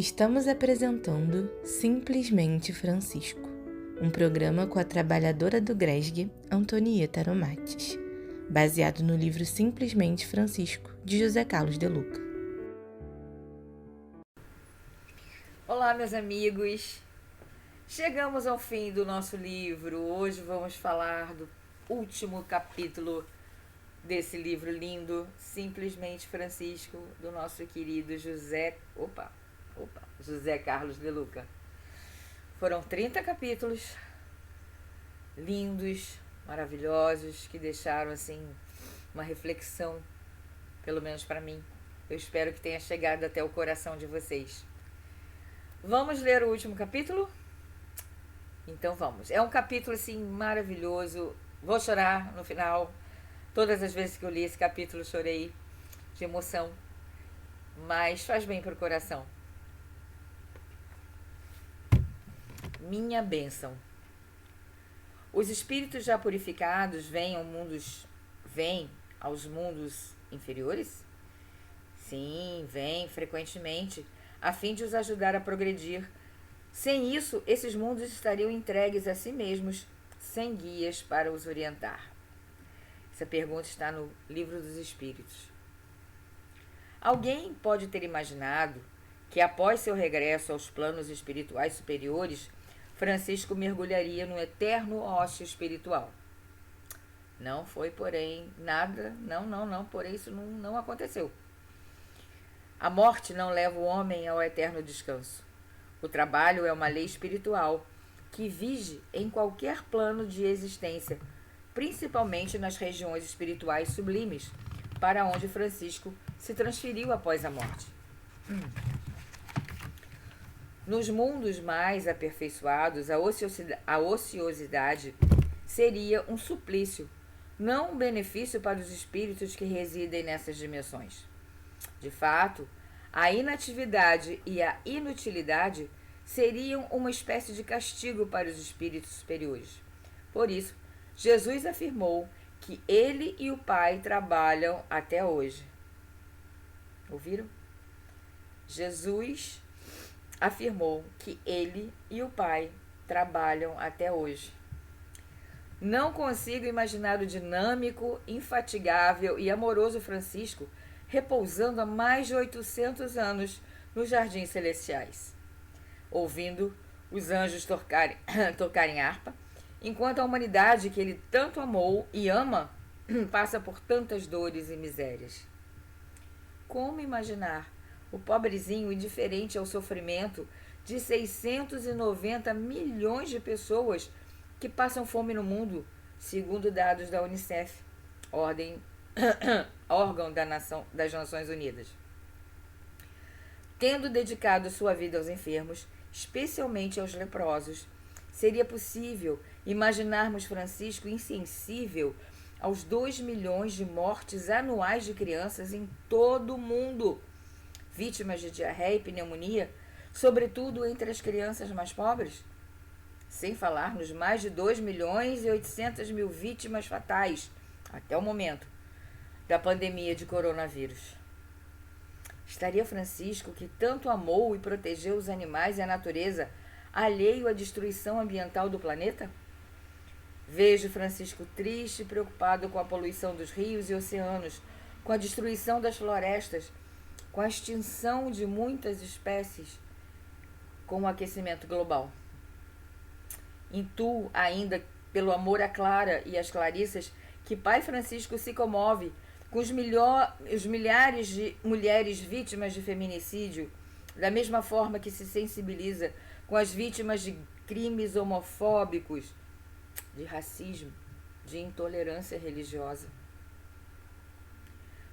Estamos apresentando Simplesmente Francisco, um programa com a trabalhadora do GRESG, Antonieta Aromates, baseado no livro Simplesmente Francisco, de José Carlos de Luca. Olá, meus amigos! Chegamos ao fim do nosso livro. Hoje vamos falar do último capítulo desse livro lindo, Simplesmente Francisco, do nosso querido José Carlos de Luca. Foram 30 capítulos lindos, maravilhosos, que deixaram assim uma reflexão, pelo menos para mim. Eu espero que tenha chegado até o coração de vocês. Vamos ler o último capítulo? Então vamos. É um capítulo assim maravilhoso. Vou chorar no final. Todas as vezes que eu li esse capítulo chorei de emoção, mas faz bem para o coração. Minha bênção. Os espíritos já purificados vêm aos mundos inferiores? Sim, vêm frequentemente, a fim de os ajudar a progredir. Sem isso, esses mundos estariam entregues a si mesmos, sem guias para os orientar. Essa pergunta está no Livro dos Espíritos. Alguém pode ter imaginado que, após seu regresso aos planos espirituais superiores, Francisco mergulharia no eterno ócio espiritual. Não foi, porém, nada, porém isso não aconteceu. A morte não leva o homem ao eterno descanso. O trabalho é uma lei espiritual que vige em qualquer plano de existência, principalmente nas regiões espirituais sublimes, para onde Francisco se transferiu após a morte. Nos mundos mais aperfeiçoados, a ociosidade seria um suplício, não um benefício para os espíritos que residem nessas dimensões. De fato, a inatividade e a inutilidade seriam uma espécie de castigo para os espíritos superiores. Por isso, Jesus afirmou que ele e o Pai trabalham até hoje. Ouviram? Jesus afirmou que ele e o Pai trabalham até hoje. Não consigo imaginar o dinâmico, infatigável e amoroso Francisco repousando há mais de 800 anos nos jardins celestiais, ouvindo os anjos tocarem harpa, enquanto a humanidade que ele tanto amou e ama passa por tantas dores e misérias. Como imaginar o pobrezinho indiferente ao sofrimento de 690 milhões de pessoas que passam fome no mundo, segundo dados da Unicef, órgão das Nações Unidas. Tendo dedicado sua vida aos enfermos, especialmente aos leprosos, seria possível imaginarmos Francisco insensível aos 2 milhões de mortes anuais de crianças em todo o mundo, vítimas de diarreia e pneumonia, sobretudo entre as crianças mais pobres? Sem falar nos mais de 2 milhões e 800 mil vítimas fatais, até o momento, da pandemia de coronavírus. Estaria Francisco, que tanto amou e protegeu os animais e a natureza, alheio à destruição ambiental do planeta? Vejo Francisco triste e preocupado com a poluição dos rios e oceanos, com a destruição das florestas, com a extinção de muitas espécies, com o aquecimento global. Intuo ainda, pelo amor a Clara e às Clarissas, que Pai Francisco se comove com os milhares de mulheres vítimas de feminicídio, da mesma forma que se sensibiliza com as vítimas de crimes homofóbicos, de racismo, de intolerância religiosa.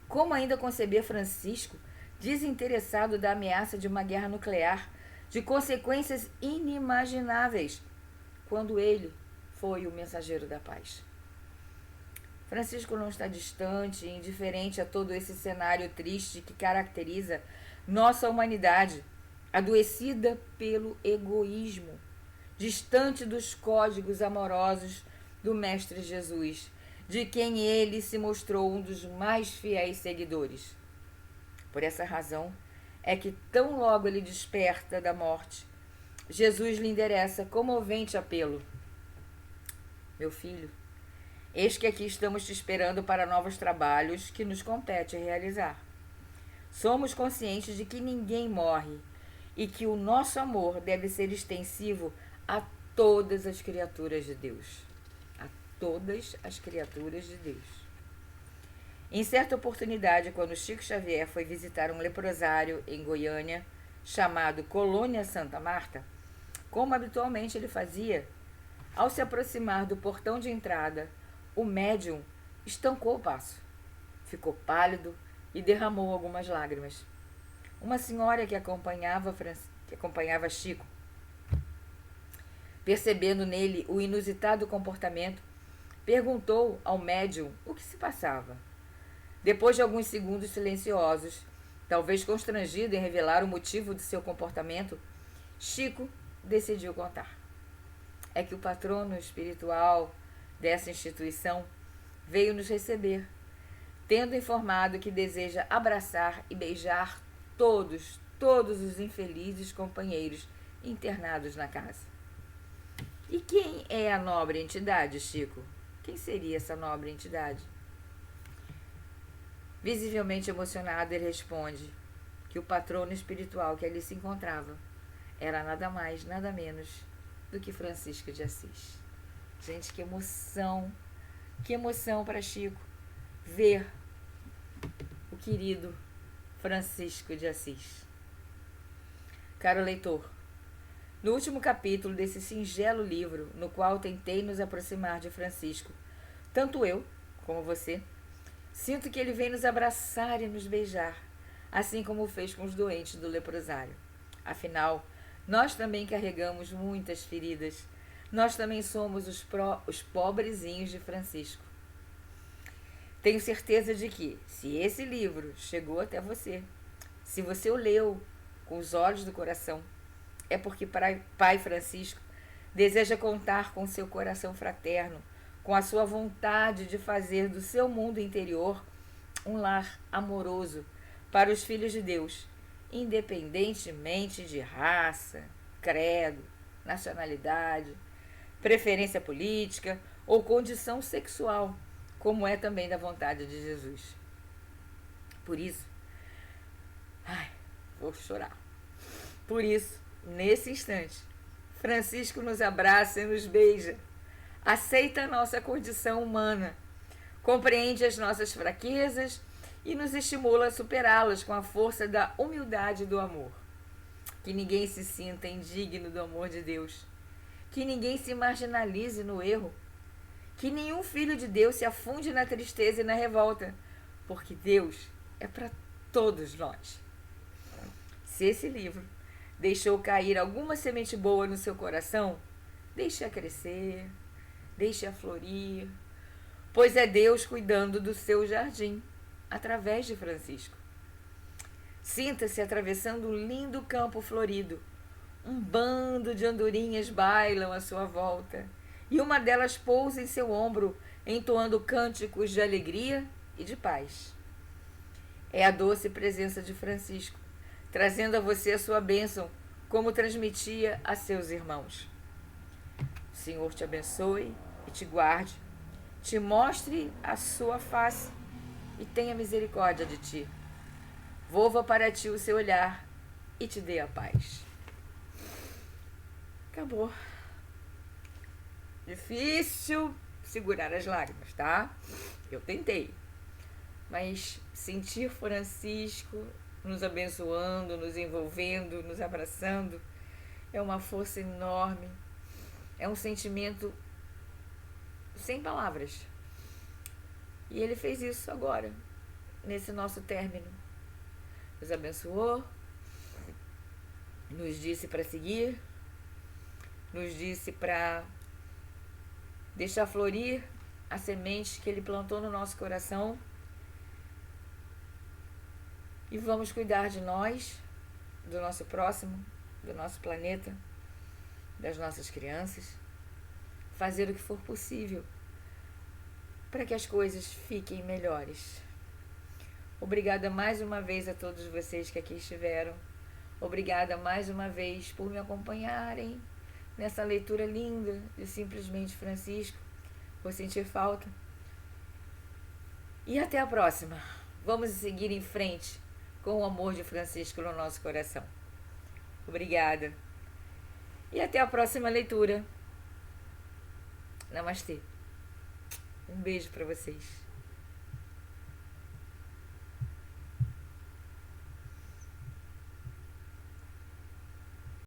Como ainda conceber Francisco desinteressado da ameaça de uma guerra nuclear, de consequências inimagináveis, quando ele foi o mensageiro da paz? Francisco não está distante e indiferente a todo esse cenário triste que caracteriza nossa humanidade, adoecida pelo egoísmo, distante dos códigos amorosos do Mestre Jesus, de quem ele se mostrou um dos mais fiéis seguidores. Por essa razão, é que tão logo ele desperta da morte, Jesus lhe endereça comovente apelo: meu filho, eis que aqui estamos te esperando para novos trabalhos que nos compete realizar. Somos conscientes de que ninguém morre e que o nosso amor deve ser extensivo a todas as criaturas de Deus. A todas as criaturas de Deus. Em certa oportunidade, quando Chico Xavier foi visitar um leprosário em Goiânia, chamado Colônia Santa Marta, como habitualmente ele fazia, ao se aproximar do portão de entrada, o médium estancou o passo, ficou pálido e derramou algumas lágrimas. Uma senhora que acompanhava Chico, percebendo nele o inusitado comportamento, perguntou ao médium o que se passava. Depois de alguns segundos silenciosos, talvez constrangido em revelar o motivo de seu comportamento, Chico decidiu contar. É que o patrono espiritual dessa instituição veio nos receber, tendo informado que deseja abraçar e beijar todos os infelizes companheiros internados na casa. E quem é a nobre entidade, Chico? Quem seria essa nobre entidade? Visivelmente emocionado, ele responde que o patrono espiritual que ali se encontrava era nada mais, nada menos do que Francisco de Assis. Gente, que emoção para Chico ver o querido Francisco de Assis. Caro leitor, no último capítulo desse singelo livro, no qual tentei nos aproximar de Francisco, tanto eu como você, sinto que ele vem nos abraçar e nos beijar, assim como fez com os doentes do leprosário. Afinal, nós também carregamos muitas feridas. Nós também somos os pobrezinhos de Francisco. Tenho certeza de que, se esse livro chegou até você, se você o leu com os olhos do coração, é porque Pai Francisco deseja contar com seu coração fraterno, com a sua vontade de fazer do seu mundo interior um lar amoroso para os filhos de Deus, independentemente de raça, credo, nacionalidade, preferência política ou condição sexual, como é também da vontade de Jesus. Por isso, vou chorar. Por isso, nesse instante, Francisco nos abraça e nos beija, aceita a nossa condição humana, compreende as nossas fraquezas e nos estimula a superá-las com a força da humildade e do amor. Que ninguém se sinta indigno do amor de Deus, que ninguém se marginalize no erro, que nenhum filho de Deus se afunde na tristeza e na revolta, porque Deus é para todos nós. Se esse livro deixou cair alguma semente boa no seu coração, deixe-a crescer, deixe-a florir, pois é Deus cuidando do seu jardim, através de Francisco. Sinta-se atravessando um lindo campo florido. Um bando de andorinhas bailam à sua volta, e uma delas pousa em seu ombro, entoando cânticos de alegria e de paz. É a doce presença de Francisco, trazendo a você a sua bênção, como transmitia a seus irmãos. O Senhor te abençoe e te guarde, te mostre a sua face e tenha misericórdia de ti. Volva para ti o seu olhar e te dê a paz. Acabou. Difícil segurar as lágrimas, tá? Eu tentei. Mas sentir Francisco nos abençoando, nos envolvendo, nos abraçando, é uma força enorme. É um sentimento sem palavras. E ele fez isso agora, nesse nosso término. Nos abençoou, nos disse para seguir, nos disse para deixar florir a semente que ele plantou no nosso coração. E vamos cuidar de nós, do nosso próximo, do nosso planeta, das nossas crianças, fazer o que for possível para que as coisas fiquem melhores. Obrigada mais uma vez a todos vocês que aqui estiveram. Obrigada mais uma vez por me acompanharem nessa leitura linda de Simplesmente Francisco. Vou sentir falta. E até a próxima. Vamos seguir em frente com o amor de Francisco no nosso coração. Obrigada. E até a próxima leitura. Namastê. Um beijo para vocês.